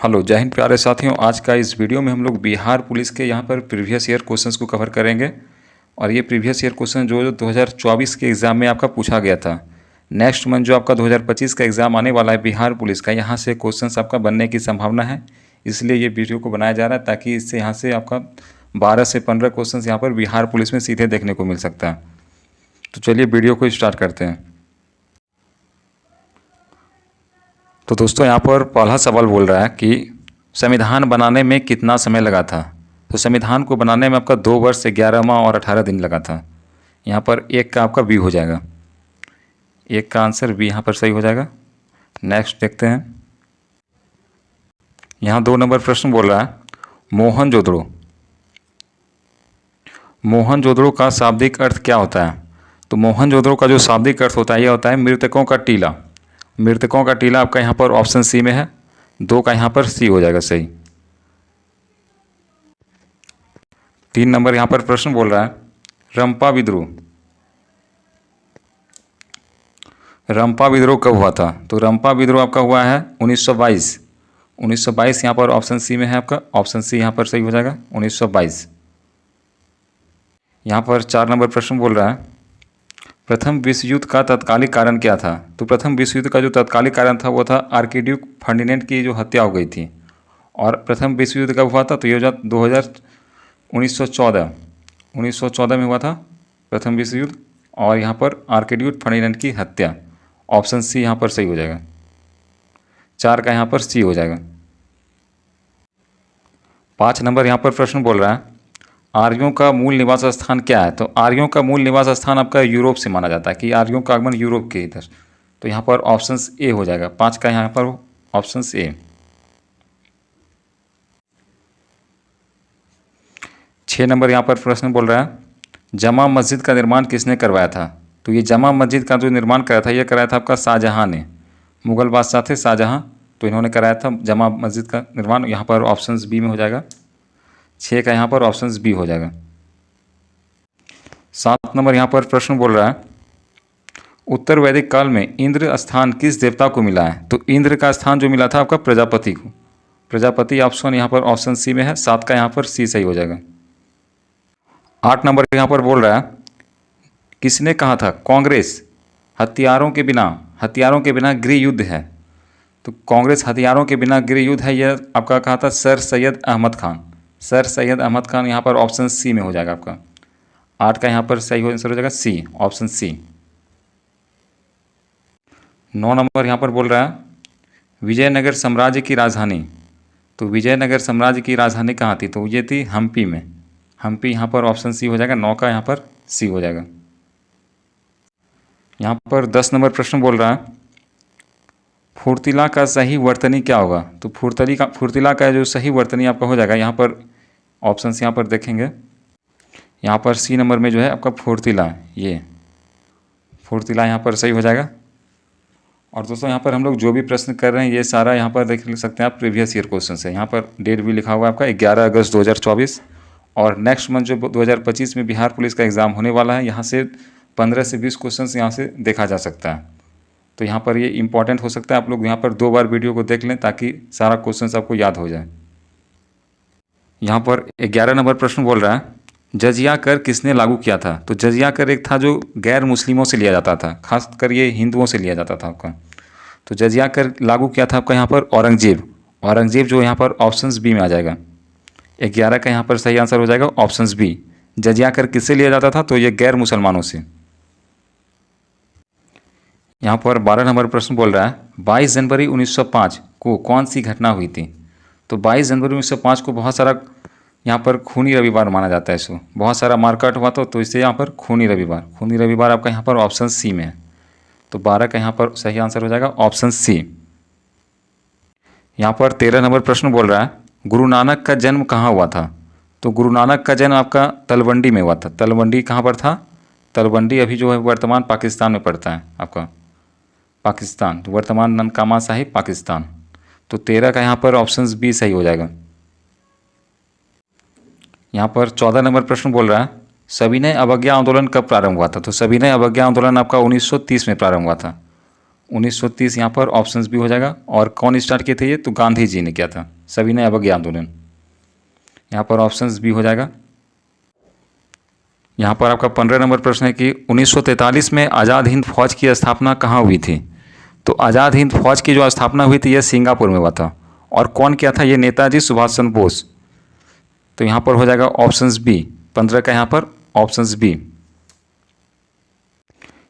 Hello जय हिंद प्यारे साथियों। आज का इस वीडियो में हम लोग बिहार पुलिस के यहाँ पर प्रीवियस ईयर क्वेश्चंस को कवर करेंगे। और ये प्रीवियस ईयर क्वेश्चन जो 2024 के एग्ज़ाम में आपका पूछा गया था, नेक्स्ट मंथ जो आपका 2025 का एग्ज़ाम आने वाला है बिहार पुलिस का, यहाँ से क्वेश्चंस आपका बनने की संभावना है। इसलिए ये वीडियो को बनाया जा रहा है ताकि इससे यहाँ से आपका 12 से 15 क्वेश्चन यहाँ पर बिहार पुलिस में सीधे देखने को मिल सकता है। तो चलिए वीडियो को स्टार्ट करते हैं। तो दोस्तों यहाँ पर पहला सवाल बोल रहा है कि संविधान बनाने में कितना समय लगा था। तो संविधान को बनाने में आपका 2 वर्ष 11 माह और 18 दिन लगा था। यहाँ पर एक का आपका बी हो जाएगा, एक का आंसर बी यहाँ पर सही हो जाएगा। नेक्स्ट देखते हैं। यहाँ 2 नंबर प्रश्न बोल रहा है मोहनजोदड़ो। मोहनजोदड़ो का शाब्दिक अर्थ क्या होता है। तो मोहनजोदड़ो का जो शाब्दिक अर्थ होता है यह होता है मृतकों का टीला। मृतकों का टीला आपका यहाँ पर ऑप्शन सी में है, 2 का यहाँ पर सी हो जाएगा सही। 3 नंबर यहाँ पर प्रश्न बोल रहा है रंपा विद्रोह। रंपा विद्रोह कब हुआ था। तो रंपा विद्रोह आपका हुआ है 1922। 1922 यहाँ पर ऑप्शन सी में है, आपका ऑप्शन सी यहाँ पर सही हो जाएगा 1922। यहाँ पर 4 नंबर प्रश्न बोल रहा है प्रथम विश्व युद्ध का तत्कालिक कारण क्या था। तो प्रथम विश्व युद्ध का जो तत्कालिक कारण था वो था आर्किड्यूक फर्डिनेंड की जो हत्या हो गई थी। और प्रथम विश्व युद्ध कब हुआ था। तो ये 1914 में हुआ था प्रथम विश्व युद्ध। और यहाँ पर आर्किड्यूक फर्डिनेंड की हत्या, ऑप्शन सी यहाँ पर सही हो जाएगा। 4 का यहाँ पर सी हो जाएगा। 5 नंबर यहाँ पर प्रश्न बोल रहा है आर्यों का मूल निवास स्थान क्या है। तो आर्यों का मूल निवास स्थान आपका यूरोप से माना जाता है कि आर्यों का आगमन यूरोप के इधर। तो यहाँ पर ऑप्शन ए हो जाएगा, 5 का यहाँ पर ऑप्शन ए। 6 नंबर यहाँ पर प्रश्न बोल रहा है जमा मस्जिद का निर्माण किसने करवाया था। तो ये जमा मस्जिद का जो निर्माण कराया था, यह कराया था आपका शाहजहाँ ने। मुगल बादशाह थे शाहजहाँ, तो इन्होंने कराया था जमा मस्जिद का निर्माण। यहाँ पर ऑप्शन बी में हो जाएगा, 6 का यहाँ पर ऑप्शन बी हो जाएगा। 7 नंबर यहाँ पर प्रश्न बोल रहा है उत्तर वैदिक काल में इंद्र स्थान किस देवता को मिला है। तो इंद्र का स्थान जो मिला था आपका प्रजापति को। प्रजापति ऑप्शन यहाँ पर ऑप्शन सी में है, 7 का यहाँ पर सी सही हो जाएगा। 8 नंबर यहाँ पर बोल रहा है किसने कहा था कांग्रेस हथियारों के बिना गृह युद्ध है। तो कांग्रेस हथियारों के बिना गृह युद्ध है, यह आपका कहा था सर सैयद अहमद खान। सर सैयद अहमद खान यहाँ पर ऑप्शन सी में हो जाएगा आपका। 8 का यहाँ पर सही आंसर हो जाएगा सी, ऑप्शन सी। 9 नंबर यहाँ पर बोल रहा है विजयनगर साम्राज्य की राजधानी। तो विजयनगर साम्राज्य की राजधानी कहाँ थी। तो ये थी हम्पी में। हम्पी यहाँ पर ऑप्शन सी हो जाएगा, 9 का यहाँ पर सी हो जाएगा। यहाँ पर 10 नंबर प्रश्न बोल रहा है फुर्तीला का सही वर्तनी क्या होगा। तो फुर्तीला का जो सही वर्तनी आपका हो जाएगा, यहाँ पर ऑप्शन यहाँ पर देखेंगे, यहाँ पर सी नंबर में जो है आपका फुर्तीला, ये फुर्तीला यहाँ पर सही हो जाएगा। और दोस्तों यहाँ पर हम लोग जो भी प्रश्न कर रहे हैं ये सारा यहाँ पर देख सकते हैं आप प्रीवियस ईयर क्वेश्चन है। यहाँ पर डेट भी लिखा हुआ है आपका 11 अगस्त 2024। और नेक्स्ट मंथ जो 2025 में बिहार पुलिस का एग्ज़ाम होने वाला है, यहाँ से 15 से 20 क्वेश्चन यहाँ से देखा जा सकता है। तो यहाँ पर ये इंपॉर्टेंट हो सकता है, आप लोग यहाँ पर 2 बार वीडियो को देख लें ताकि सारा क्वेश्चन आपको याद हो जाए। यहाँ पर 11 नंबर प्रश्न बोल रहा है जजिया कर किसने लागू किया था। तो जजिया कर एक था जो गैर मुस्लिमों से लिया जाता था, खासकर ये हिंदुओं से लिया जाता था आपका। तो जजिया कर लागू किया था आपका यहाँ पर औरंगजेब। औरंगजेब जो यहाँ पर ऑप्शन बी में आ जाएगा। 11 का यहाँ पर सही आंसर हो जाएगा ऑप्शन बी। जजिया कर किससे लिया जाता था। तो ये गैर मुसलमानों से। यहाँ पर 12 नंबर प्रश्न बोल रहा है 22 जनवरी 1905 को कौन सी घटना हुई थी। तो 22 जनवरी 1905 को बहुत सारा यहाँ पर खूनी रविवार माना जाता है इसको। बहुत सारा मारकाट हुआ तो इससे यहाँ पर खूनी रविवार आपका यहाँ पर ऑप्शन सी में है। तो 12 का यहाँ पर सही आंसर हो जाएगा ऑप्शन सी। यहाँ पर 13 नंबर प्रश्न बोल रहा है गुरु नानक का जन्म कहाँ हुआ था। तो गुरु नानक का जन्म आपका तलवंडी में हुआ था। तलवंडी कहाँ पर था। तलवंडी अभी जो है वर्तमान पाकिस्तान में पड़ता है आपका, पाकिस्तान, तो वर्तमान ननकाना साहिब पाकिस्तान। तो 13 का यहाँ पर ऑप्शन बी सही हो जाएगा। यहाँ पर 14 नंबर प्रश्न बोल रहा है सविनय अवज्ञा आंदोलन कब प्रारंभ हुआ था। तो सविनय अवज्ञा आंदोलन आपका 1930 में प्रारंभ हुआ था। 1930 यहाँ पर ऑप्शंस भी हो जाएगा। और कौन स्टार्ट किए थे ये? तो गांधी जी ने किया था, सविनय अवज्ञा आंदोलन। यहाँ पर ऑप्शंस भी हो जाएगा। यहाँ पर आपका 15 नंबर प्रश्न है कि 1943 में आज़ाद हिंद फौज की स्थापना कहाँ हुई थी? तो आज़ाद हिंद फौज की जो स्थापना हुई थी यह सिंगापुर में हुआ था। और कौन किया था? ये नेताजी सुभाष चंद्र बोस। तो यहाँ पर हो जाएगा ऑप्शंस बी, 15 का यहाँ पर ऑप्शंस बी।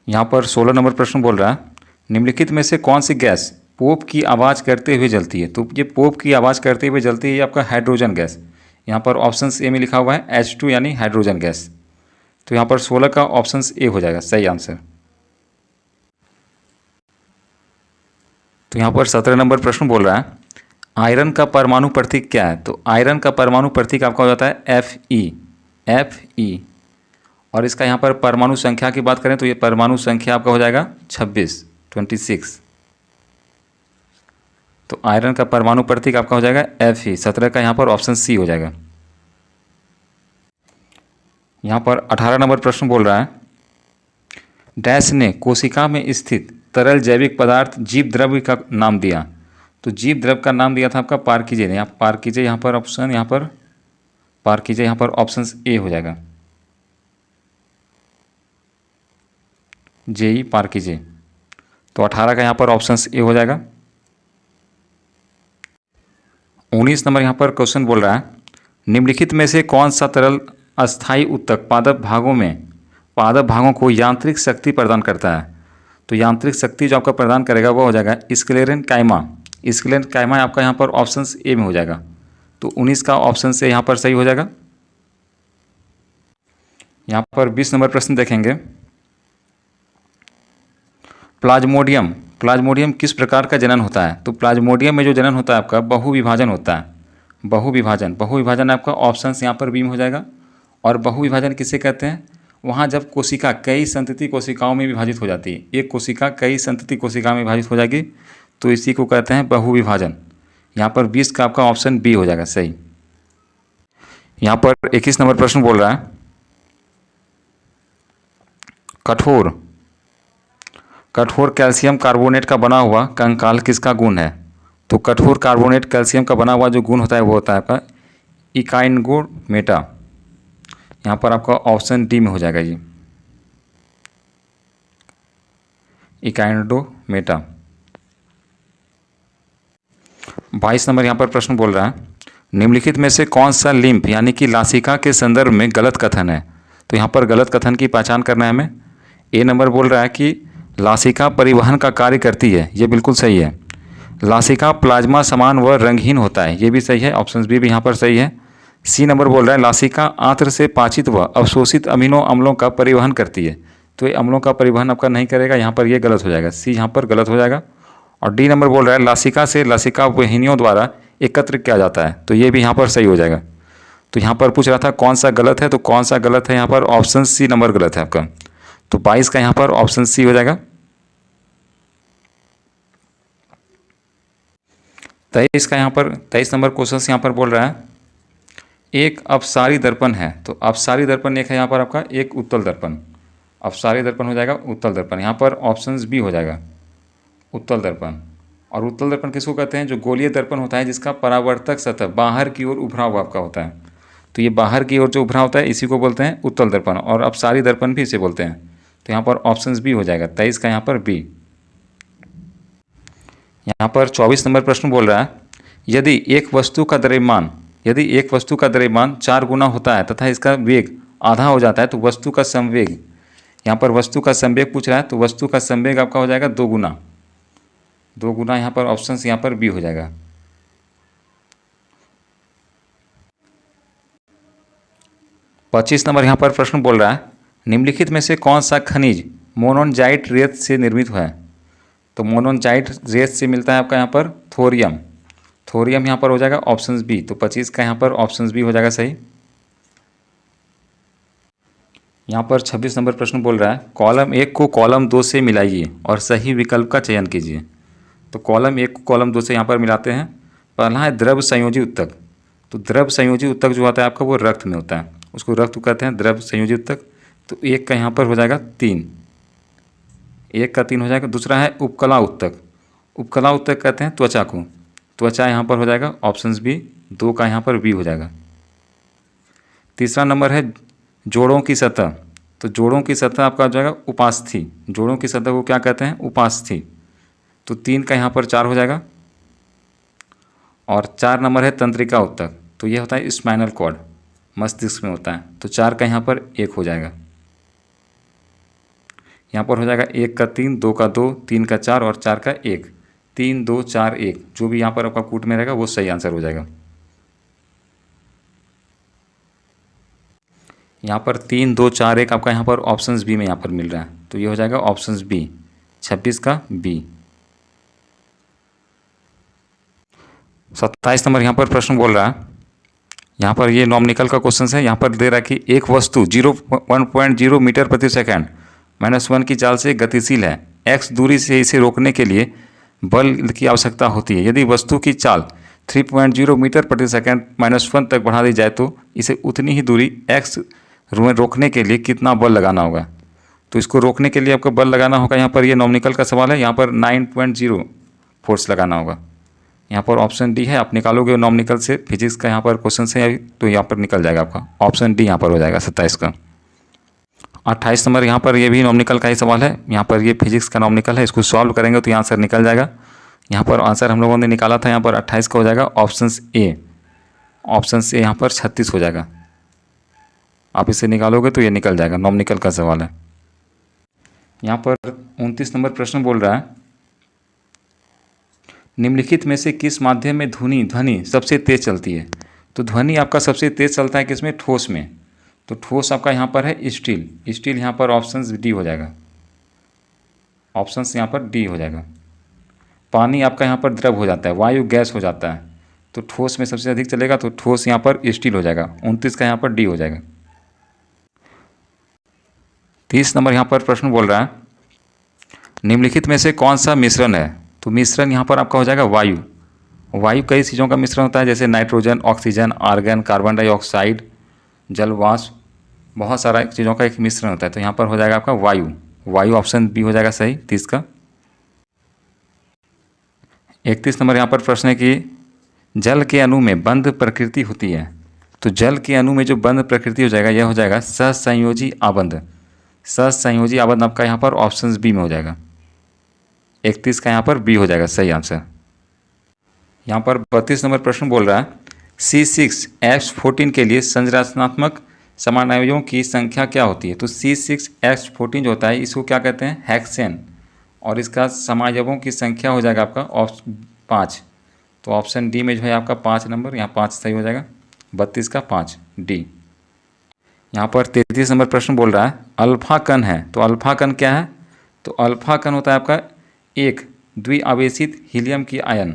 यहाँ पर 16 नंबर प्रश्न बोल रहा है, निम्नलिखित में से कौन सी गैस पोप की आवाज़ करते हुए जलती है? तो ये पोप की आवाज़ करते हुए जलती है ये आपका हाइड्रोजन गैस। यहाँ पर ऑप्शंस ए में लिखा हुआ है H2 यानी हाइड्रोजन गैस। तो यहाँ पर 16 का ऑप्शंस ए हो जाएगा सही आंसर। तो यहाँ पर 17 नंबर प्रश्न बोल रहा है, आयरन का परमाणु प्रतीक क्या है? तो आयरन का परमाणु प्रतीक आपका हो जाता है Fe। और इसका यहाँ पर परमाणु संख्या की बात करें तो ये परमाणु संख्या आपका हो जाएगा 26। तो आयरन का परमाणु प्रतीक आपका हो जाएगा Fe। 17 का यहाँ पर ऑप्शन सी हो जाएगा। यहाँ पर 18 नंबर प्रश्न बोल रहा है, डैश ने कोशिका में स्थित तरल जैविक पदार्थ जीव द्रव्य का नाम दिया? तो जीव द्रव्य का नाम दिया था आपका पार्किजे ने। यहाँ पार्किजे यहाँ पर ऑप्शन, यहाँ पर पार्किजे यहाँ पर ऑप्शन ए हो जाएगा, जेई पार्किजे। तो 18 का यहाँ पर ऑप्शन ए हो जाएगा। 19 नंबर यहाँ पर क्वेश्चन बोल रहा है, निम्नलिखित में से कौन सा तरल अस्थायी उत्तक पादप भागों को यांत्रिक शक्ति प्रदान करता है? तो यांत्रिक शक्ति जो आपका प्रदान करेगा वो हो जाएगा स्क्लेरन कायमा आपका यहाँ पर ऑप्शन ए में हो जाएगा। तो 19 का ऑप्शन से यहाँ पर सही हो जाएगा। यहाँ पर 20 नंबर प्रश्न देखेंगे, प्लाज्मोडियम किस प्रकार का जनन होता है? तो प्लाज्मोडियम में जो जनन होता है आपका बहुविभाजन होता है। बहुविभाजन आपका ऑप्शन यहाँ पर बी में हो जाएगा। और बहुविभाजन किसे कहते हैं? वहाँ जब कोशिका कई संतति कोशिकाओं में विभाजित हो जाती है, एक कोशिका कई संतति कोशिका में विभाजित हो जाएगी, तो इसी को कहते हैं बहुविभाजन। यहाँ पर 20 का आपका ऑप्शन बी हो जाएगा सही। यहाँ पर 21 नंबर प्रश्न बोल रहा है, कठोर कैल्शियम कार्बोनेट का बना हुआ कंकाल किसका गुण है? तो कठोर कार्बोनेट कैल्शियम का बना हुआ जो गुण होता है वो होता है आपका इकाइनगोमेटा। यहाँ पर आपका ऑप्शन डी में हो जाएगा जी, इकाइनडोमेटा। 22 नंबर यहाँ पर प्रश्न बोल रहा है, निम्नलिखित में से कौन सा लिम्फ यानी कि लासिका के संदर्भ में गलत कथन है? तो यहाँ पर गलत कथन की पहचान करना है हमें। ए नंबर बोल रहा है कि लासिका परिवहन का कार्य करती है, ये बिल्कुल सही है। लासिका प्लाज्मा समान व रंगहीन होता है, ये भी सही है, ऑप्शन बी भी यहाँ पर सही है। सी नंबर बोल रहा है लासिका आंत्र से पाचित व अवशोषित अमीनो अम्लों का परिवहन करती है, तो ये अम्लों का परिवहन आपका नहीं करेगा, यहाँ पर ये गलत हो जाएगा, सी यहाँ पर गलत हो जाएगा। और डी नंबर बोल रहा है लासिका से लसिका वाहिनियों द्वारा एकत्र किया जाता है, तो ये भी यहाँ पर सही हो जाएगा। तो यहाँ पर पूछ रहा था कौन सा गलत है, तो कौन सा गलत है? यहाँ पर ऑप्शन सी नंबर गलत है आपका। तो 22 का यहाँ पर ऑप्शन सी हो जाएगा। 23 का यहाँ पर 23 नंबर क्वेश्चन यहाँ पर बोल रहा है, एक अपसारी दर्पण है। तो अपसारी दर्पण एक है यहाँ पर आपका, एक उत्तल दर्पण। अपसारी दर्पण हो जाएगा उत्तल दर्पण, यहाँ पर ऑप्शन बी हो जाएगा उत्तल दर्पण। और उत्तल दर्पण किसको कहते हैं? जो गोलीय दर्पण होता है जिसका परावर्तक सतह बाहर की ओर उभरा हुआ आपका होता है, तो ये बाहर की ओर जो उभरा होता है इसी को बोलते हैं उत्तल दर्पण, और अपसारी दर्पण भी इसे बोलते हैं। तो यहाँ पर ऑप्शन बी हो जाएगा, 23 का यहाँ पर बी। यहाँ पर 24 नंबर प्रश्न बोल रहा है, यदि एक वस्तु का द्रव्यमान 4 गुना होता है तथा इसका वेग आधा हो जाता है तो वस्तु का संवेग, यहाँ पर वस्तु का संवेग पूछ रहा है, तो वस्तु का संवेग आपका हो जाएगा 2 गुना। यहाँ पर ऑप्शन यहाँ पर बी हो जाएगा। पच्चीस नंबर यहाँ पर प्रश्न बोल रहा है, निम्नलिखित में से कौन सा खनिज मोनोजाइट रेत से निर्मित है? तो मोनोजाइट रेत से मिलता है आपका यहाँ पर थोरियम यहाँ पर हो जाएगा ऑप्शन बी। तो 25 का यहाँ पर ऑप्शन बी हो जाएगा सही। यहाँ पर 26 नंबर प्रश्न बोल रहा है, कॉलम 1 को कॉलम 2 से मिलाइए और सही विकल्प का चयन कीजिए। तो कॉलम 1 को कॉलम 2 से यहाँ पर मिलाते हैं। पहला है द्रव संयोजी उत्तक। तो द्रव संयोजी उत्तक जो होता है आपका वो रक्त में होता है, उसको रक्त कहते हैं द्रव संयोजी उत्तक। तो 1 का यहाँ पर हो जाएगा 3, 1 का 3 हो जाएगा। दूसरा है उपकला उत्तक। उपकला उत्तक कहते हैं त्वचा को, त्वचा यहाँ पर हो जाएगा ऑप्शन बी, 2 का यहाँ पर बी हो जाएगा। तीसरा नंबर है जोड़ों की सतह। तो जोड़ों की सतह आपका हो जाएगा उपास्थि। जोड़ों की सतह को क्या कहते हैं? उपास्थि। तो 3 का यहाँ पर 4 हो जाएगा। और 4 नंबर है तंत्रिका उत्तक। तो ये होता है स्पाइनल कॉर्ड, मस्तिष्क में होता है। तो 4 का यहाँ पर 1 हो जाएगा। यहाँ पर हो जाएगा 1 का 3, 2 का 2, 3 का 4 और 4 का 1। 3 2 4 1 जो भी यहाँ पर आपका कूट में रहेगा वो सही आंसर हो जाएगा। यहाँ पर 3 2 4 1 आपका यहाँ पर ऑप्शंस बी में यहाँ पर मिल रहा है। तो ये हो जाएगा ऑप्शंस बी, 26 का बी। 27 नंबर यहाँ पर प्रश्न बोल रहा है, यहाँ पर ये नॉमिकल का क्वेश्चन है। यहाँ पर दे रहा है कि एक वस्तु 1.0 मीटर प्रति सेकंड -1 की चाल से गतिशील है। x दूरी से इसे रोकने के लिए बल की आवश्यकता होती है। यदि वस्तु की चाल 3.0 मीटर प्रति सेकंड -1 तक बढ़ा दी जाए तो इसे उतनी ही दूरी x रोकने के लिए कितना बल लगाना होगा? तो इसको रोकने के लिए आपको बल लगाना होगा। यहाँ पर ये नॉमिकल का सवाल है। यहाँ पर 9.0 फोर्स लगाना होगा। यहाँ पर ऑप्शन डी है। आप निकालोगे नॉमिकल से, फिजिक्स का यहाँ पर क्वेश्चन है तो यहाँ पर निकल जाएगा आपका ऑप्शन डी यहाँ पर हो जाएगा 27 का। 28 नंबर यहाँ पर ये भी नॉमिकल का ही सवाल है। यहाँ पर ये फिजिक्स का नॉमिकल है, इसको सॉल्व करेंगे तो यहाँ आंसर निकल जाएगा। यहाँ पर आंसर हम लोगों ने निकाला था, यहाँ पर 28 का हो जाएगा ऑप्शन ए। ऑप्शन ए यहाँ पर 36 हो जाएगा। आप इसे निकालोगे तो ये निकल जाएगा, नॉमिकल का सवाल है। यहाँ पर 29 नंबर प्रश्न बोल रहा है, निम्नलिखित में से किस माध्यम में ध्वनि सबसे तेज चलती है? तो ध्वनि आपका सबसे तेज चलता है किसमें? ठोस में। तो ठोस आपका यहाँ पर है स्टील। स्टील यहाँ पर ऑप्शन डी हो जाएगा। ऑप्शन यहाँ पर डी हो जाएगा। पानी आपका यहाँ पर द्रव हो जाता है, वायु गैस हो जाता है। तो ठोस में सबसे अधिक चलेगा तो ठोस यहाँ पर स्टील हो जाएगा। 29 का यहाँ पर डी हो जाएगा। 30 नंबर यहाँ पर प्रश्न बोल रहा है, निम्नलिखित में से कौन सा मिश्रण है? तो मिश्रण यहाँ पर आपका हो जाएगा वायु। वायु कई चीज़ों का मिश्रण होता है, जैसे nitrogen, oxygen, argon, carbon dioxide, जल वाष्प, बहुत सारा चीज़ों का एक मिश्रण होता है। तो यहाँ पर हो जाएगा आपका वायु। वायु ऑप्शन बी हो जाएगा सही 30 का। 31 नंबर यहाँ पर प्रश्न है कि जल के अणु में बंध प्रकृति होती है। तो जल के अणु में जो बंध प्रकृति हो जाएगा यह हो जाएगा सहसंयोजी आबंध। सहसंयोजी आबंध आपका यहाँ पर ऑप्शन बी में हो जाएगा। 31 का यहाँ पर बी हो जाएगा सही आंसर। यहाँ पर 32 नंबर प्रश्न बोल रहा है, C6H14 के लिए संरचनात्मक समानवयों की संख्या क्या होती है? तो C6H14 जो होता है इसको क्या कहते हैं? हेक्सेन। और इसका समावयवों की संख्या हो जाएगा आपका 5। तो ऑप्शन डी में जो है आपका 5 नंबर, यहाँ 5 सही हो जाएगा। 32 का 5 डी। यहाँ पर 33 नंबर प्रश्न बोल रहा है, अल्फा कण है। तो अल्फा कण क्या है? तो अल्फा कण होता है आपका एक द्विआवेशित हीलियम की आयन।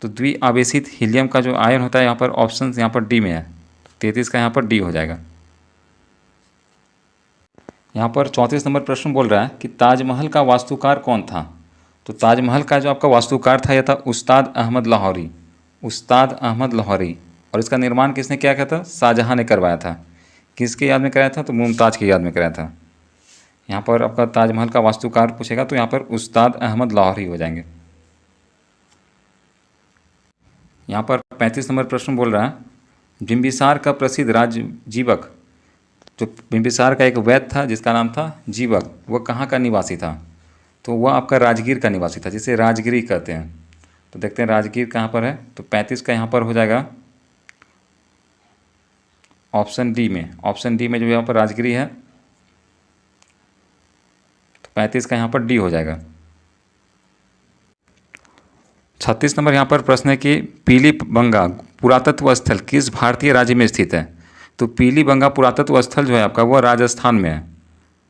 तो द्विआवेशित हीलियम का जो आयन होता है यहाँ पर ऑप्शन यहाँ पर डी में है। 33 का यहाँ पर डी हो जाएगा। यहाँ पर 34 नंबर प्रश्न बोल रहा है कि ताजमहल का वास्तुकार कौन था? तो ताजमहल का जो आपका वास्तुकार था यह था उस्ताद अहमद लाहौरी। उस्ताद अहमद लाहौरी। और इसका निर्माण किसने किया था? शाहजहाँ ने करवाया था। किसके याद में कराया था? तो मुमताज़ की याद में कराया था। यहाँ पर आपका ताजमहल का वास्तुकार पूछेगा तो यहाँ पर उस्ताद अहमद लाहौरी हो जाएंगे। यहाँ पर 35 नंबर प्रश्न बोल रहा है, बिंबिसार का प्रसिद्ध राजजीवक, जो बिंबिसार का एक वैद्य था जिसका नाम था जीवक, वह कहाँ का निवासी था? तो वह आपका राजगीर का निवासी था, जिसे राजगिरी कहते हैं। तो देखते हैं राजगीर कहाँ पर है। तो 35 का यहाँ पर हो जाएगा ऑप्शन डी में। ऑप्शन डी में जो यहाँ पर राजगिरी है, तो 35 का यहाँ पर डी हो जाएगा। 36 नंबर यहाँ पर प्रश्न है कि पीलीबंगा पुरातत्व स्थल किस भारतीय राज्य में स्थित है? तो पीलीबंगा पुरातत्व स्थल जो है आपका वह राजस्थान में है।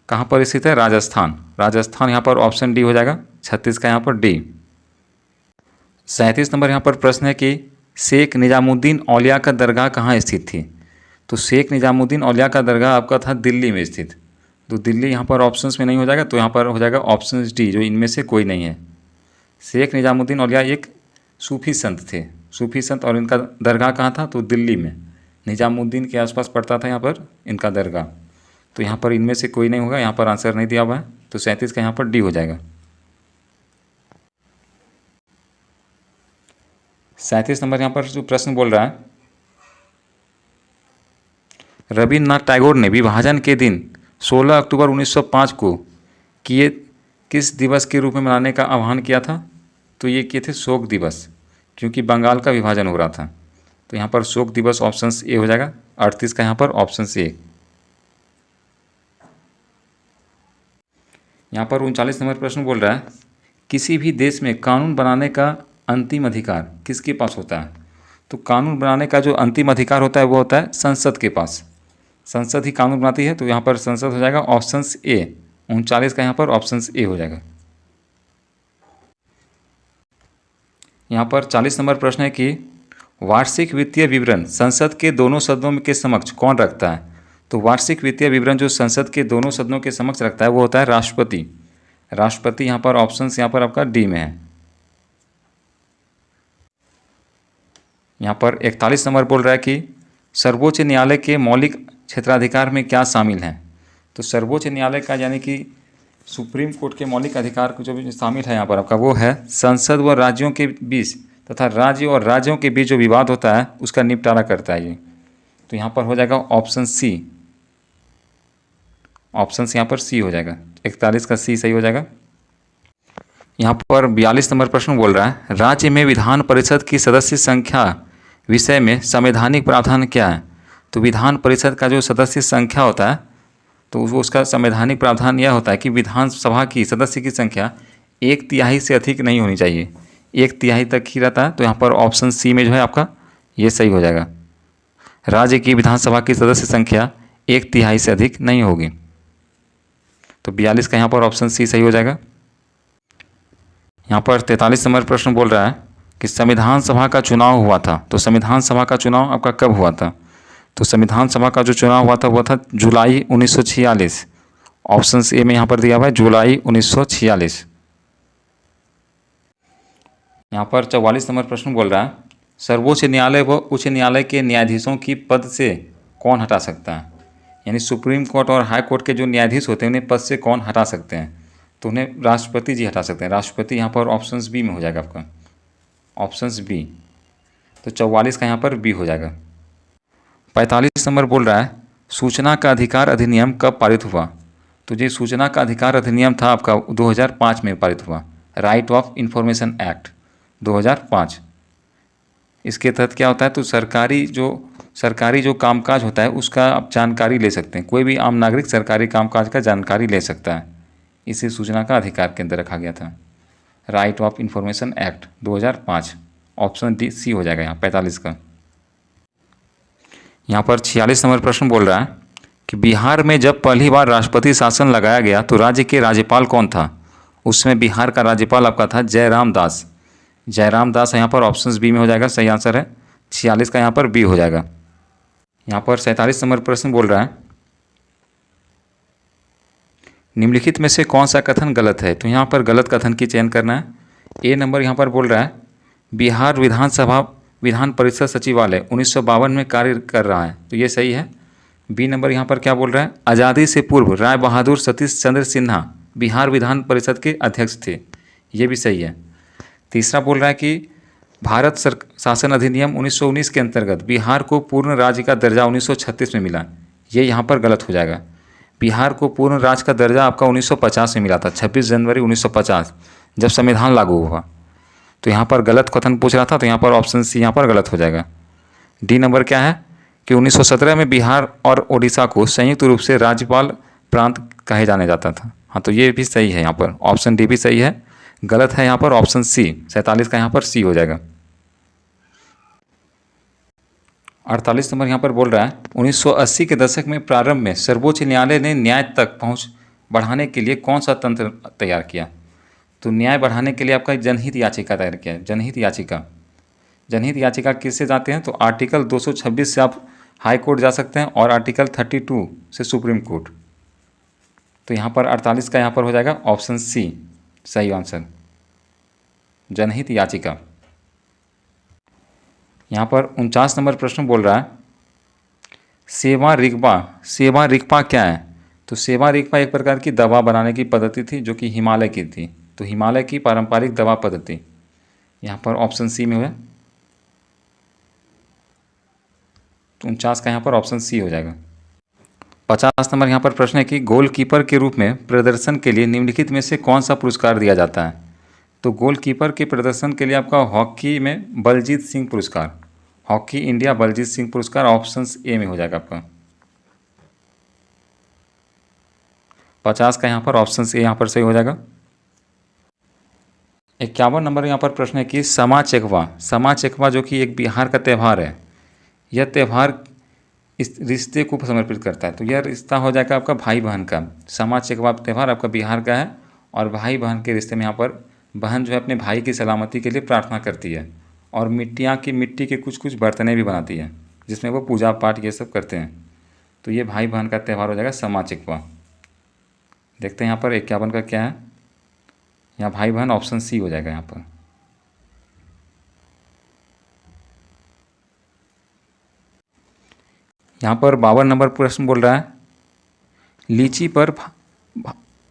कहाँ पर स्थित है? राजस्थान। राजस्थान यहाँ पर ऑप्शन डी हो जाएगा। 36 का यहाँ पर डी। 37 नंबर यहाँ पर प्रश्न है कि शेख निजामुद्दीन औलिया का दरगाह कहाँ स्थित थी? तो शेख निजामुद्दीन औलिया का दरगाह आपका था दिल्ली में स्थित। तो दिल्ली यहाँ पर ऑप्शंस में नहीं हो जाएगा, तो यहाँ पर हो जाएगा ऑप्शन डी, जो इनमें से कोई नहीं है। शेख निजामुद्दीन औलिया एक सूफी संत थे, सूफी संत, और इनका दरगाह कहाँ था? तो दिल्ली में निजामुद्दीन के आसपास पड़ता था यहाँ पर इनका दरगाह। तो यहाँ पर इनमें से कोई नहीं होगा, यहाँ पर आंसर नहीं दिया हुआ है। तो 37 का यहाँ पर डी हो जाएगा। 37 नंबर यहाँ पर जो प्रश्न बोल रहा है, रविन्द्रनाथ टैगोर ने विभाजन के दिन 16 अक्टूबर 1905 को किए किस दिवस के रूप में मनाने का आह्वान किया था? तो ये किए थे शोक दिवस, क्योंकि बंगाल का विभाजन हो रहा था। तो यहाँ पर शोक दिवस ऑप्शन ए हो जाएगा। 38 का यहाँ पर ऑप्शन ए। यहाँ पर 39 नंबर प्रश्न बोल रहा है, किसी भी देश में कानून बनाने का अंतिम अधिकार किसके पास होता है? तो कानून बनाने का जो अंतिम अधिकार होता है वो होता है संसद के पास। संसद ही कानून बनाती है, तो यहाँ पर संसद हो जाएगा ऑप्शन ए। 39 का यहाँ पर ऑप्शन ए हो जाएगा। यहाँ पर 40 नंबर प्रश्न है कि वार्षिक वित्तीय विवरण संसद के दोनों सदनों के समक्ष कौन रखता है? तो वार्षिक वित्तीय विवरण जो संसद के दोनों सदनों के समक्ष रखता है वो होता है राष्ट्रपति। राष्ट्रपति यहाँ पर ऑप्शन यहाँ पर आपका डी में है। यहाँ पर 41 नंबर बोल रहा है कि सर्वोच्च न्यायालय के मौलिक क्षेत्राधिकार में क्या शामिल है? तो सर्वोच्च न्यायालय का यानी कि सुप्रीम कोर्ट के मौलिक अधिकार जो भी शामिल है यहाँ पर आपका वो है संसद व राज्यों के बीच तथा राज्य और राज्यों के बीच जो विवाद होता है उसका निपटारा करता है ये। तो यहाँ पर हो जाएगा ऑप्शन सी। ऑप्शन यहाँ पर सी हो जाएगा। 41 का सी सही हो जाएगा। यहाँ पर 42 नंबर प्रश्न बोल रहा है, राज्य में विधान परिषद की सदस्य संख्या विषय में संवैधानिक प्रावधान क्या है? तो विधान परिषद का जो सदस्य संख्या होता है तो उसका संवैधानिक प्रावधान यह होता है कि विधानसभा की सदस्य की संख्या 1/3 से अधिक नहीं होनी चाहिए। 1/3 तक ही रहता है। तो यहाँ पर ऑप्शन सी में जो है आपका ये सही हो जाएगा। राज्य की विधानसभा की सदस्य संख्या 1/3 से अधिक नहीं होगी। तो 42 का यहाँ पर ऑप्शन सी सही हो जाएगा। यहाँ पर 43 नंबर प्रश्न बोल रहा है कि संविधान सभा का चुनाव हुआ था। तो संविधान सभा का चुनाव आपका कब हुआ था? तो संविधान सभा का जो चुनाव हुआ था वो था जुलाई 1946। ऑप्शन ए में यहाँ पर दिया हुआ है जुलाई 1946। यहाँ पर 44 नंबर प्रश्न बोल रहा है, सर्वोच्च न्यायालय व उच्च न्यायालय के न्यायाधीशों की पद से कौन हटा सकता है? यानी सुप्रीम कोर्ट और हाई कोर्ट के जो न्यायाधीश होते हैं उन्हें पद से कौन हटा सकते हैं? तो उन्हें राष्ट्रपति जी हटा सकते हैं। राष्ट्रपति यहाँ पर ऑप्शन बी में हो जाएगा आपका, ऑप्शन बी। तो 44 का यहाँ पर बी हो जाएगा। 45 नंबर बोल रहा है, सूचना का अधिकार अधिनियम कब पारित हुआ? तो ये सूचना का अधिकार अधिनियम था आपका 2005 में पारित हुआ। Right of information act 2005। इसके तहत क्या होता है, तो सरकारी जो कामकाज होता है उसका आप जानकारी ले सकते हैं। कोई भी आम नागरिक सरकारी कामकाज का जानकारी ले सकता है। इसे सूचना का अधिकार के अंदर रखा गया था। Right of information act 2005। Option D C हो जाएगा यहाँ 45 का। यहाँ पर 46 नंबर प्रश्न बोल रहा है कि बिहार में जब पहली बार राष्ट्रपति शासन लगाया गया तो राज्य के राज्यपाल कौन था? उसमें बिहार का राज्यपाल आपका था जयराम दास। जयराम दास यहाँ पर ऑप्शन बी में हो जाएगा, सही आंसर है। 46 का यहाँ पर बी हो जाएगा। यहाँ पर 47 नंबर प्रश्न बोल रहा है, निम्नलिखित में से कौन सा कथन गलत है? तो यहाँ पर गलत कथन की चयन करना है। ए नंबर यहाँ पर बोल रहा है, बिहार विधान परिषद सचिवालय 1952 में कार्य कर रहा है। तो ये सही है। बी नंबर यहाँ पर क्या बोल रहा है, आज़ादी से पूर्व राय बहादुर सतीश चंद्र सिन्हा बिहार विधान परिषद के अध्यक्ष थे। ये भी सही है। तीसरा बोल रहा है कि भारत शासन अधिनियम 1919 के अंतर्गत बिहार को पूर्ण राज्य का दर्जा 1936 में मिला। ये यहाँ पर गलत हो जाएगा। बिहार को पूर्ण राज्य का दर्जा आपका 1950 में मिला था, 26 जनवरी 1950 जब संविधान लागू हुआ। तो यहाँ पर गलत कथन पूछ रहा था, तो यहाँ पर ऑप्शन सी यहाँ पर गलत हो जाएगा। डी नंबर क्या है कि 1917 में बिहार और ओडिशा को संयुक्त रूप से राज्यपाल प्रांत कहे जाने जाता था। हाँ, तो ये भी सही है। यहाँ पर ऑप्शन डी भी सही है। गलत है यहाँ पर ऑप्शन सी। 47 का यहाँ पर सी हो जाएगा। 48 नंबर यहाँ पर बोल रहा है, 1980 के दशक में प्रारंभ में सर्वोच्च न्यायालय ने न्याय तक पहुँच बढ़ाने के लिए कौन सा तंत्र तैयार किया? तो न्याय बढ़ाने के लिए आपका जनहित याचिका तैयार किया है। जनहित याचिका किससे जाते हैं? तो आर्टिकल 226 से आप हाई कोर्ट जा सकते हैं और आर्टिकल 32 से सुप्रीम कोर्ट। तो यहाँ पर 48 का यहाँ पर हो जाएगा ऑप्शन सी, सही आंसर, जनहित याचिका। यहाँ पर 49 नंबर प्रश्न बोल रहा है, सेवा रिगपा क्या है? तो सेवा रेगमा एक प्रकार की दवा बनाने की पद्धति थी जो कि हिमालय की थी। तो हिमालय की पारंपरिक दवा पद्धति यहाँ पर ऑप्शन सी में है। 49 का यहाँ पर ऑप्शन सी हो जाएगा। 50 नंबर यहाँ पर प्रश्न है कि गोलकीपर के रूप में प्रदर्शन के लिए निम्नलिखित में से कौन सा पुरस्कार दिया जाता है। तो गोलकीपर के प्रदर्शन के लिए आपका हॉकी में बलजीत सिंह पुरस्कार, हॉकी इंडिया बलजीत सिंह पुरस्कार ऑप्शन ए में हो जाएगा आपका। 50 का यहाँ पर ऑप्शन ए यहाँ पर सही हो जाएगा। 51 नंबर यहाँ पर प्रश्न है कि समा चेकवा, समा चेकवा जो कि एक बिहार का त्यौहार है, यह त्यौहार इस रिश्ते को समर्पित करता है। तो यह रिश्ता हो जाएगा आपका भाई बहन का। समा चेकवा त्यौहार आपका बिहार का है और भाई बहन के रिश्ते में यहाँ पर बहन जो है अपने भाई की सलामती के लिए प्रार्थना करती है और मिट्टी के कुछ कुछ बर्तनें भी बनाती है जिसमें वो पूजा पाठ ये सब करते हैं। तो ये भाई बहन का त्यौहार हो जाएगा समा चेकवा। देखते हैं यहाँ पर 51 का क्या है। यहाँ भाई बहन ऑप्शन सी हो जाएगा यहाँ पर। यहाँ पर 52 नंबर प्रश्न बोल रहा है लीची पर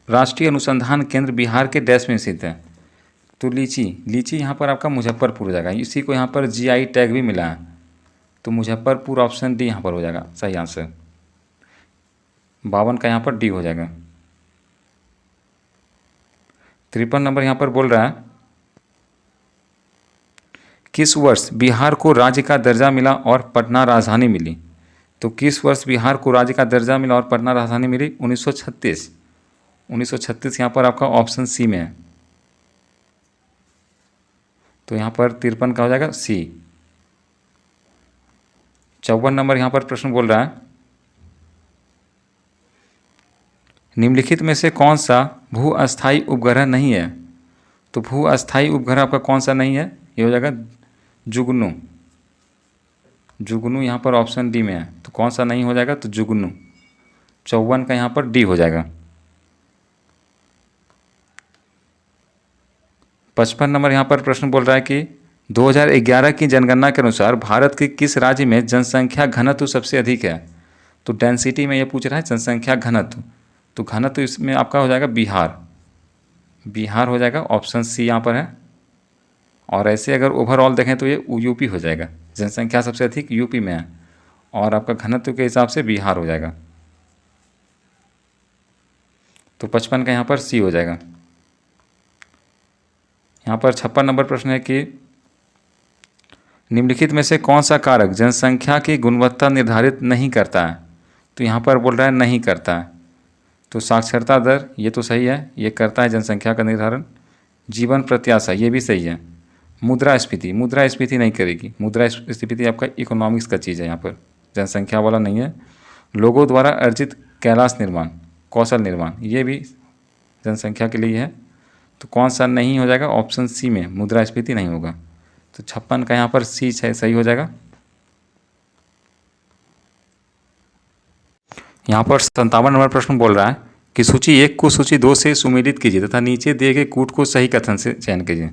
राष्ट्रीय अनुसंधान केंद्र बिहार के डैश में स्थित है। तो लीची यहाँ पर आपका मुजफ्फरपुर हो जाएगा। इसी को यहाँ पर जीआई टैग भी मिला है। तो मुजफ्फरपुर ऑप्शन डी यहाँ पर हो जाएगा सही आंसर। 52 का यहाँ पर डी हो जाएगा। 53 नंबर यहाँ पर बोल रहा है किस वर्ष बिहार को राज्य का दर्जा मिला और पटना राजधानी मिली। तो किस वर्ष बिहार को राज्य का दर्जा मिला और पटना राजधानी मिली। 1936। 1936 यहाँ पर आपका ऑप्शन सी में है। तो यहाँ पर 53 का हो जाएगा सी। 54 नंबर यहाँ पर प्रश्न बोल रहा है निम्नलिखित में से कौन सा भू अस्थायी उपग्रह नहीं है। तो भू अस्थायी उपग्रह आपका कौन सा नहीं है, ये हो जाएगा जुगनू। जुगनू यहाँ पर ऑप्शन डी में है। तो कौन सा नहीं हो जाएगा, तो जुगनू। 54 का यहाँ पर डी हो जाएगा। 55 नंबर यहाँ पर प्रश्न बोल रहा है कि 2011 की जनगणना के अनुसार भारत के किस राज्य में जनसंख्या घनत्व सबसे अधिक है। तो डेंसिटी में ये पूछ रहा है जनसंख्या घनत्व। तो घनत्व इसमें आपका हो जाएगा बिहार। बिहार हो जाएगा, ऑप्शन सी यहाँ पर है। और ऐसे अगर ओवरऑल देखें तो ये यूपी हो जाएगा। जनसंख्या सबसे अधिक यूपी में है और आपका घनत्व के हिसाब से बिहार हो जाएगा। तो 55 का यहाँ पर सी हो जाएगा। यहाँ पर 56 नंबर प्रश्न है कि निम्नलिखित में से कौन सा कारक जनसंख्या की गुणवत्ता निर्धारित नहीं करता है। तो यहाँ पर बोल रहा है नहीं करता है। तो साक्षरता दर ये तो सही है, ये करता है जनसंख्या का निर्धारण। जीवन प्रत्याशा ये भी सही है। मुद्रास्फीति नहीं करेगी। मुद्रास्फीति आपका इकोनॉमिक्स का चीज़ है, यहाँ पर जनसंख्या वाला नहीं है। लोगों द्वारा अर्जित कैलाश निर्माण, कौशल निर्माण, ये भी जनसंख्या के लिए है। तो कौन सा नहीं हो जाएगा, ऑप्शन सी में मुद्रास्फीति नहीं होगा। तो 56 का यहाँ पर सी सही हो जाएगा। यहाँ पर 57 नंबर प्रश्न बोल रहा है कि सूची 1 को सूची 2 से सुमेलित कीजिए तथा नीचे दिए गए कूट को सही कथन से चयन कीजिए।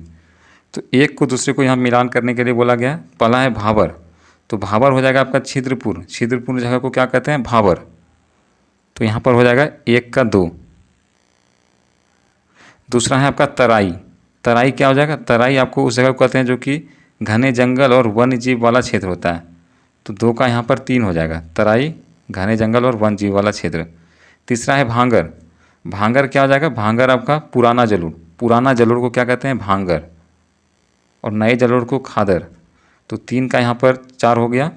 तो एक को दूसरे को यहाँ मिलान करने के लिए बोला गया है। पहला है भाबर, तो भाबर हो जाएगा आपका छिद्रपुर। छिद्रपुर जगह को क्या कहते हैं, भाबर। तो यहाँ पर हो जाएगा 1 का 2। दूसरा है आपका तराई। तराई क्या हो जाएगा, तराई आपको उस जगह को कहते हैं जो कि घने जंगल और वन्य जीव वाला क्षेत्र होता है। तो 2 का यहाँ पर 3 हो जाएगा। तराई, घने जंगल और वन्य जीव वाला क्षेत्र। तीसरा है भांगर। भांगर क्या हो जाएगा, भांगर आपका पुराना जलोढ़। पुराना जलोढ़ को क्या कहते हैं, भांगर। और नए जलोढ़ को खादर। तो 3 का यहाँ पर 4 हो गया।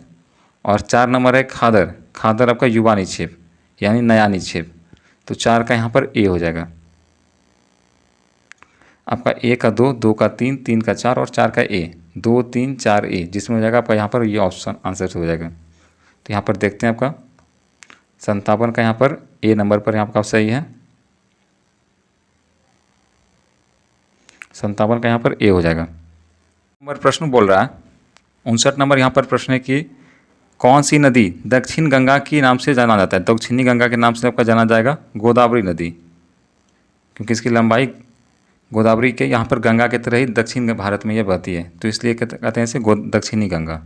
और 4 नंबर है खादर। खादर आपका युवा निक्षेप यानी नया निक्षेप। तो 4 का यहाँ पर ए हो जाएगा। आपका 1 का 2, 2 का 3, 3 का 4 और 4 का ए। 2, 3, 4 ए, जिसमें हो जाएगा आपका यहाँ पर ये ऑप्शन आंसर हो जाएगा। तो यहाँ पर देखते हैं आपका 57 का यहाँ पर ए नंबर पर यहाँ आपका सही है। 57 का यहाँ पर ए हो जाएगा। नंबर प्रश्न बोल रहा है 59 नंबर यहाँ पर प्रश्न है कि कौन सी नदी दक्षिण गंगा के नाम से जाना जाता है। दक्षिणी गंगा के नाम से आपका जाना जाएगा गोदावरी नदी, क्योंकि इसकी लंबाई गोदावरी के यहाँ पर गंगा की तरह ही दक्षिण भारत में ये बहती है। तो इसलिए कहते हैं इसे दक्षिणी गंगा।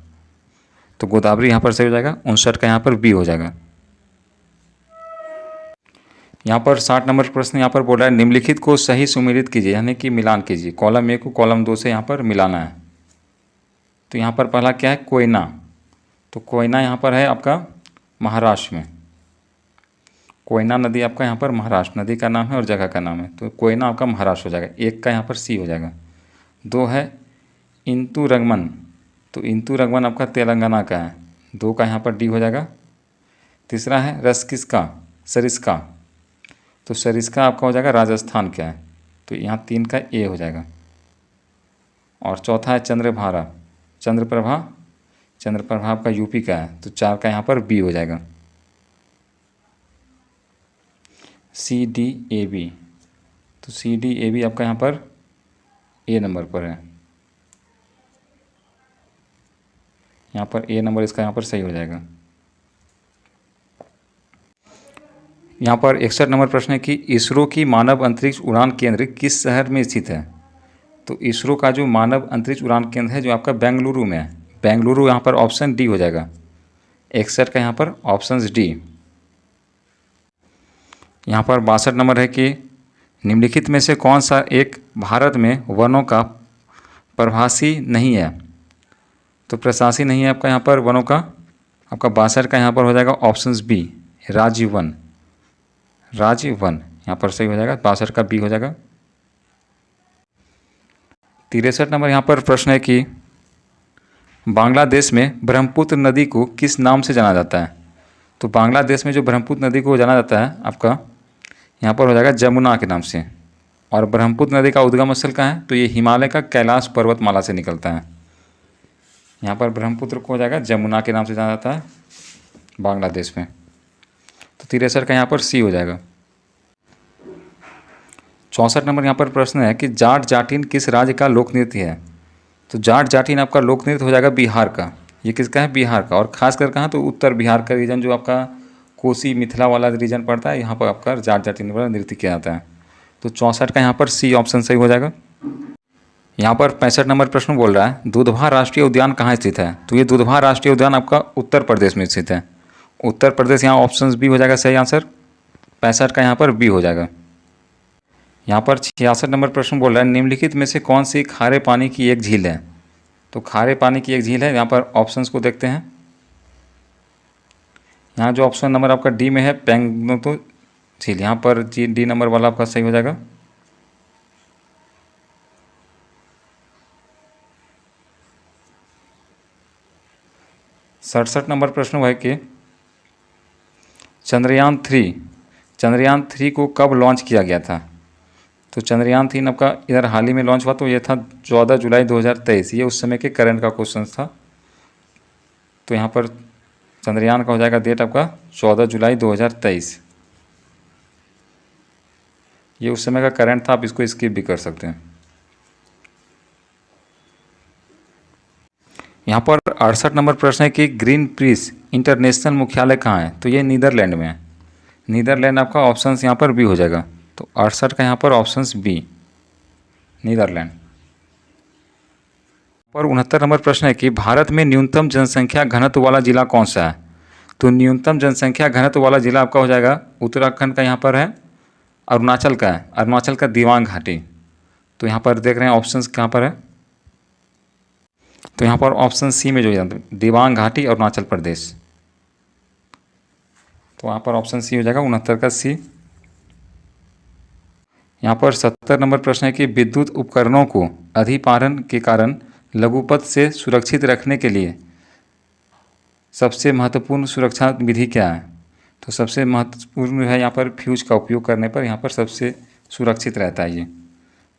तो गोदावरी यहाँ पर सही हो जाएगा। 59 का यहाँ पर बी हो जाएगा। यहाँ पर 60 नंबर प्रश्न यहाँ पर बोल रहा है निम्नलिखित को सही सुमेलित कीजिए, यानी कि मिलान कीजिए। कॉलम 1 को कॉलम 2 से यहाँ पर मिलाना है। तो यहाँ पर पहला क्या है, कोयना। तो कोयना यहाँ पर है आपका महाराष्ट्र में। कोयना नदी आपका यहाँ पर महाराष्ट्र, नदी का नाम है और जगह का नाम है। तो कोयना आपका महाराष्ट्र हो जाएगा, एक का यहाँ पर सी हो जाएगा। 2 है इंतु रंगमन। तो इंतु रंगमन आपका तेलंगाना का है, 2 का यहाँ पर डी हो जाएगा। तीसरा है रसकिसका, सरिस्का। तो सरिस्का आपका हो जाएगा राजस्थान का है, तो यहाँ 3 का ए हो जाएगा। और चौथा है चंद्रभागा, चंद्रप्रभा। चंद्रप्रभा आपका यूपी का है, तो 4 का यहाँ पर बी हो जाएगा। C D A B. तो सी डी ए बी आपका यहाँ पर ए नंबर पर है, यहाँ पर ए नंबर इसका यहाँ पर सही हो जाएगा। यहाँ पर 61 नंबर प्रश्न है कि इसरो की मानव अंतरिक्ष उड़ान केंद्र किस शहर में स्थित है। तो इसरो का जो मानव अंतरिक्ष उड़ान केंद्र है जो आपका बेंगलुरु में है, बेंगलुरु यहाँ पर ऑप्शन डी हो जाएगा। 61 का यहाँ पर ऑप्शन डी। यहाँ पर 62 नंबर है कि निम्नलिखित में से कौन सा एक भारत में वनों का प्रभासी नहीं है। तो प्रशासी नहीं है आपका यहाँ पर वनों का, आपका 62 का यहाँ पर हो जाएगा ऑप्शन बी, राज्य वन। राज्य वन यहाँ पर सही हो जाएगा, 62 का बी हो जाएगा। 63 नंबर यहाँ पर प्रश्न है कि बांग्लादेश में ब्रह्मपुत्र नदी को किस नाम से जाना जाता है। तो बांग्लादेश में जो ब्रह्मपुत्र नदी को जाना जाता है आपका यहाँ पर हो जाएगा जमुना के नाम से। और ब्रह्मपुत्र नदी का उद्गम स्थल कहाँ है, तो ये हिमालय का कैलाश पर्वतमाला से निकलता है। यहाँ पर ब्रह्मपुत्र को हो जाएगा जमुना के नाम से जाना जाता है बांग्लादेश में। तो 63 का यहाँ पर सी हो जाएगा। 64 नंबर यहाँ पर प्रश्न है कि जाट जाटिन किस राज्य का लोक नृत्य है। तो जाट जाटिन आपका लोक नृत्य हो जाएगा बिहार का। ये किसका है, बिहार का। और खासकर कहाँ, तो उत्तर बिहार का रीजन जो आपका कोसी मिथिला वाला रीजन पड़ता है, यहाँ पर आपका जाट जाटिन वाला नृत्य किया जाता है। तो 64 का यहाँ पर सी ऑप्शन सही हो जाएगा। यहाँ पर 65 नंबर प्रश्न बोल रहा है दुधवा राष्ट्रीय उद्यान कहाँ स्थित है। तो ये दुधवा राष्ट्रीय उद्यान आपका उत्तर प्रदेश में स्थित है, उत्तर प्रदेश। यहाँ ऑप्शन बी हो जाएगा सही आंसर, 65 का यहाँ पर बी हो जाएगा। यहाँ पर 66 नंबर प्रश्न बोल रहा है निम्नलिखित में से कौन सी खारे पानी की एक झील है। तो खारे पानी की एक झील है, यहाँ पर ऑप्शंस को देखते हैं। यहाँ जो ऑप्शन नंबर आपका डी में है पेंगनोतो झील, यहाँ पर डी नंबर वाला आपका सही हो जाएगा। सड़सठ नंबर प्रश्न है कि चंद्रयान 3 को कब लॉन्च किया गया था। तो चंद्रयान 3 आपका इधर हाल ही में लॉन्च हुआ, तो ये था 14 जुलाई 2023। ये उस समय के करंट का क्वेश्चन था। तो यहाँ पर चंद्रयान का हो जाएगा डेट आपका 14 जुलाई 2023। ये उस समय का करंट था, आप इसको स्किप भी कर सकते हैं। यहाँ पर 68 नंबर प्रश्न है कि ग्रीन पीस इंटरनेशनल मुख्यालय कहाँ है। तो ये नीदरलैंड में है, नीदरलैंड आपका ऑप्शन यहाँ पर बी हो जाएगा। तो 68 का यहाँ पर ऑप्शन बी, नीदरलैंड। और 69 नंबर प्रश्न है कि भारत में न्यूनतम जनसंख्या घनत्व वाला जिला कौन सा है। तो न्यूनतम जनसंख्या घनत्व वाला जिला आपका हो जाएगा उत्तराखंड का, यहाँ पर है अरुणाचल का है, अरुणाचल का दिबांग घाटी। तो यहाँ पर देख रहे हैं ऑप्शंस कहाँ पर है, तो यहाँ पर ऑप्शन सी में जो है दिबांग घाटी अरुणाचल प्रदेश। तो यहाँ पर ऑप्शन सी हो जाएगा 69 का सी। यहाँ पर 70 नंबर प्रश्न है कि विद्युत उपकरणों को अधिपारण के कारण लघुपथ से सुरक्षित रखने के लिए सबसे महत्वपूर्ण सुरक्षा विधि क्या है। तो सबसे महत्वपूर्ण है यहाँ पर फ्यूज का उपयोग करने पर यहाँ पर सबसे सुरक्षित रहता है ये।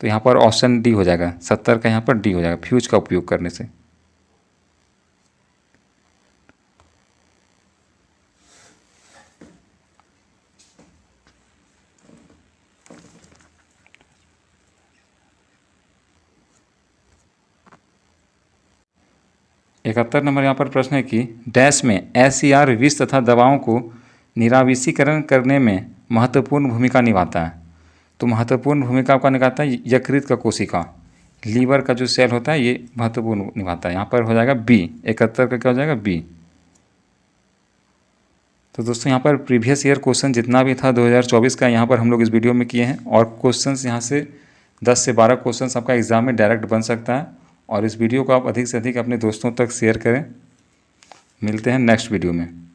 तो यहाँ पर ऑप्शन डी हो जाएगा, 70 का यहाँ पर डी हो जाएगा, फ्यूज का उपयोग करने से। इकहत्तर नंबर यहाँ पर प्रश्न है कि डैश में SCR विष तथा दवाओं को निराविषीकरण करने में महत्वपूर्ण भूमिका निभाता है। तो महत्वपूर्ण भूमिका आपका निभाता है यकृत का कोशिका, लीवर का जो सेल होता है ये महत्वपूर्ण निभाता है। यहाँ पर हो जाएगा बी, 71 का क्या हो जाएगा बी। तो दोस्तों यहाँ पर प्रीवियस ईयर क्वेश्चन जितना भी था 2024 का यहाँ पर हम लोग इस वीडियो में किए हैं, और क्वेश्चंस यहाँ से 10 से 12 क्वेश्चंस आपका एग्ज़ाम में डायरेक्ट बन सकता है। और इस वीडियो को आप अधिक से अधिक अपने दोस्तों तक शेयर करें। मिलते हैं नेक्स्ट वीडियो में।